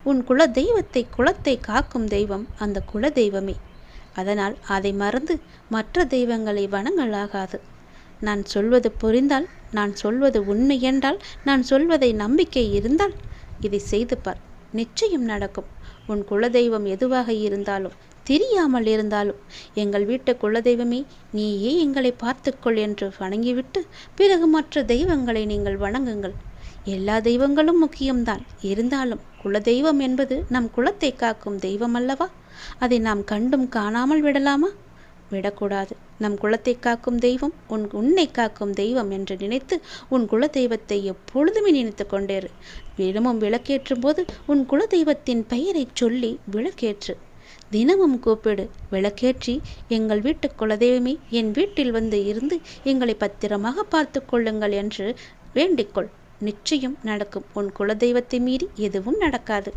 உன் குல தெய்வத்தை குலத்தை காக்கும் தெய்வம் அந்த குல தெய்வமே. அதனால் அதை மறந்து மற்ற தெய்வங்களை வணங்கலாகாது. நான் சொல்வது புரிந்தால், நான் சொல்வது உண்மை என்றால், நான் சொல்வதை நம்பிக்கை இருந்தால் இதை செய்து பார், நிச்சயம் நடக்கும். உன் குலதெய்வம் எதுவாக இருந்தாலும், தெரியாமல் இருந்தாலும், எங்கள் வீட்டு குலதெய்வமே நீயே எங்களை பார்த்துக்கொள் என்று வணங்கிவிட்டு பிறகு மற்ற தெய்வங்களை நீங்கள் வணங்குங்கள். எல்லா தெய்வங்களும் முக்கியம்தான். இருந்தாலும் குலதெய்வம் என்பது நம் குலத்தை காக்கும் தெய்வம் அல்லவா? அதை நாம் கண்டும் காணாமல் விடலாமா? விடக்கூடாது. நம் குலத்தை காக்கும் தெய்வம் உன்னை காக்கும் தெய்வம் என்று நினைத்து உன் குல தெய்வத்தை எப்பொழுதுமே நினைத்து கொண்டேரு. தினமும் விளக்கேற்றும் போது உன் குல தெய்வத்தின் பெயரை சொல்லி விளக்கேற்று. தினமும் கூப்பிடு. விளக்கேற்றி, எங்கள் வீட்டு குலதெய்வமே என் வீட்டில் வந்து இருந்து எங்களை பத்திரமாக பார்த்து கொள்ளுங்கள் என்று வேண்டிக்கொள். நிச்சயம் நடக்கும். உன் குலதெய்வத்தை மீறி எதுவும் நடக்காது.